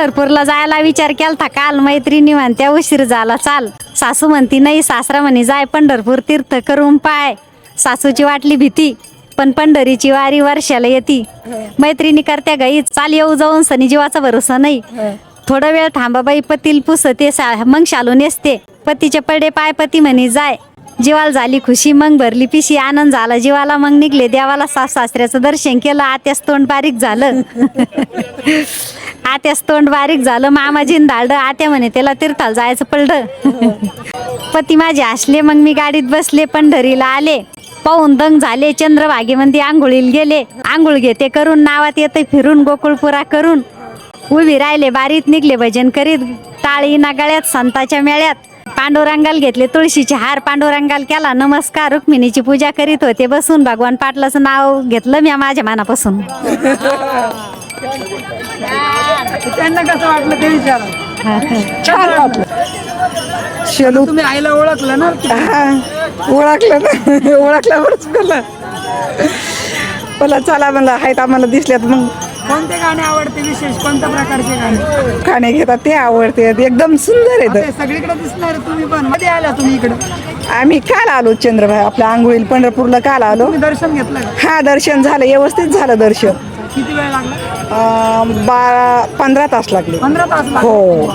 पंढरपूरला जायला विचार केलता काल, मैत्रिणी म्हणत्या उशीर झाला चाल, सासू म्हणती नाही, सासरा म्हणे जाय पंढरपूर तीर्थ करून पाय. सासूची वाटली भीती, पण पंढरीची वारी वर्षाला येती. मैत्रिणी करत्या गाई, चाल येऊ जाऊन सनी जीवाचा भरोसा नाही. थोडा वेळ थांबा बाई, पतील पुसते मग शालून नेसते. पतीचे पडे पाय, पती म्हणे जाय. जीवाला झाली खुशी, मग भरली पिशी, आनंद झाला जीवाला. मग निघले देवाला, सास सासऱ्याचं दर्शन केलं. आत्यास तोंड बारीक झालं. आत्यास तोंड बारीक झालं. मामाजीन धाडलं. आत्या म्हणे त्याला तीर्थाला जायचं पडलं. पती माझे हसले. मग मी गाडीत बसले, पंढरीला आले. पाहून दंग झाले. चंद्रभागेमध्ये आंघोळीला गेले. आंघोळ घेते करून, नावात येते फिरून, गोकुळपुरा करून. उभी राहिले बारीत, निघले भजन करीत. टाळी ना गळ्यात संताच्या मेळ्यात. पांडुरंगाला घेतले तुळशीचे हार. पांडुरंगाला केला नमस्कार. रुक्मिणीची पूजा करीत होते बसून. भगवान पाटलाचं नाव घेतलं मी माझ्या मनापासून. त्यांना कसं वाटलं ते विचारा. छान वाटलं. शेलू तुम्ही आईला ओळखलं ना? ओळखलं ना, ओळखल्यावरच मला चला म्हणलं आहेत आम्हाला दिसल्यात. मग कोणते गाणे आवडते विशेष? कोणत्या प्रकारचे गाणे गाणे घेतात ते आवडते. एकदम सुंदर ते आहेत. सगळीकडे दिसणार. तुम्ही पण मध्ये आला तुम्ही इकडे? आम्ही काल आलो चंद्रभाई आपल्या आंघोळीला पंढरपूरला काल आलो. तुम्ही दर्शन घेतलं का? हा दर्शन झालं, व्यवस्थित झालं दर्शन. किती वेळ लागला? 15 तास लागले. 15 तास लागले? हो.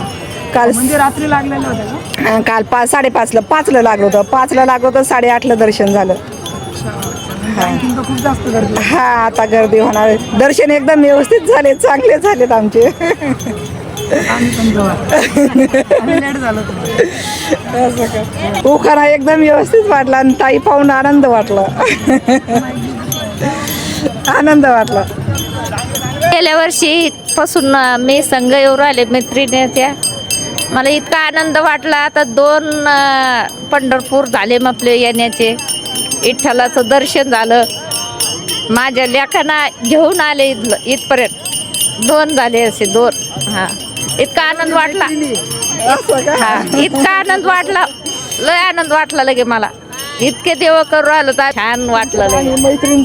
काल म्हणजे रात्री लागलेलं होतं का? काल 5:30ला 5ला लागलं होतं. 5ला लागलं होतं, 8:30ला दर्शन झालं. आणखीन तर खूप जास्त गर्दी आहे. हा आता गर्दी होणार. दर्शन एकदम व्यवस्थित झाले, चांगले झालेत आमचे. आम्ही पण जवळ. आम्ही लेट झालो होतो. उखाणा एकदम व्यवस्थित वाटला आणि ताई पाहून आनंद वाटला. आनंद वाटला. गेल्या वर्षी पासून मी संघ येऊ राहिले मैत्रिणीच्या. मला इतका आनंद वाटला. आता 2 पंढरपूर झाले आपले येण्याचे. विठ्ठलाचं दर्शन झालं. माझ्या लेखांना घेऊन आले इथपर्यंत. 2 झाले असे 2. हा इतका आनंद वाटला. हा इतका आनंद वाटला, लय आनंद वाटला लगे मला. इतके देव करू राहिलो तर छान वाटलं लगे. मैत्रीण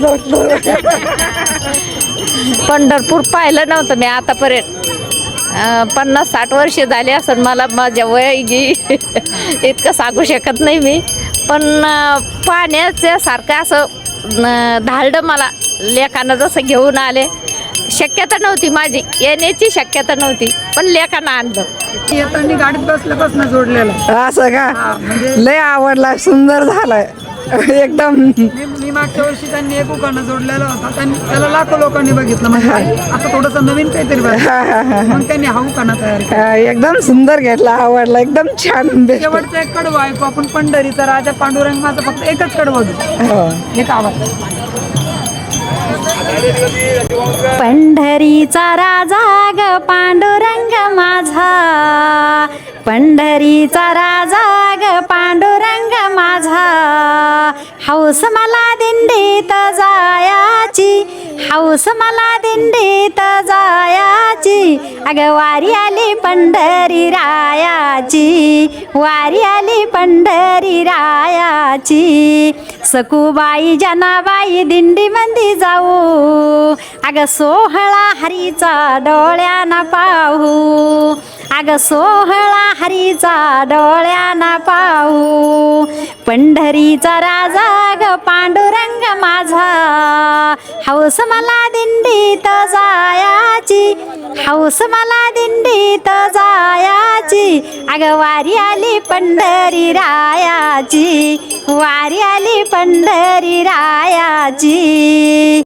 पंढरपूर पाहिलं नव्हतं मी आतापर्यंत. 50-60 वर्ष झाले असं मला. माझ्या वयाची इतकं सांगू शकत नाही मी, पण पाण्याच्या सारखं असं धाडलं मला. लेखानं जसं घेऊन आले. शक्यता नव्हती माझी येण्याची, शक्यता नव्हती, पण लेखानं आणलं. येताना गाडीत बसल्यापासून जोडलेलं. असं का? म्हणजे लय आवडला, सुंदर झालाय एकदम. मी मागच्या वर्षी त्यांनी एक उखाणा जोडलेला होता. त्याला लाखो लोकांनी बघितलं. म्हणजे आता थोडंसं नवीन काहीतरी बघितलं. मग त्यांनी हा उखाणा तयार केला. एकदम सुंदर घेतला, आवडला, एकदम छान. शेवटचं एक कडवं ऐकू आपण. पंढरीचा राजा पांडुरंग माझं फक्त एकच कडवं होतं. एक आवाज. पंढरीचा राजा ग पांडुरंग माझा. पंढरीचा राजा ग पांडुरंग माझा. हौस मला दिंडीत जायाची, हौस मला दिंडीत जायाची. अगं वारी आली पंढरी रायाची, वारी आली पंढरी रायाची. सखूबाई जनाबाई दिंडी मंदी जाऊ. अगं सोहळा हरीचा डोळ्याना पाहू. अगं सोहळा हरीचा डोळ्याना पाहू. पंढरीचा राजा ग पांडुरंग माझा. हौस मला दिंडीत जायाची, हौस मला दिंडीत जायाची. अगं वारी आली पंढरी रायाची, वारी आली पंढरी रायाची.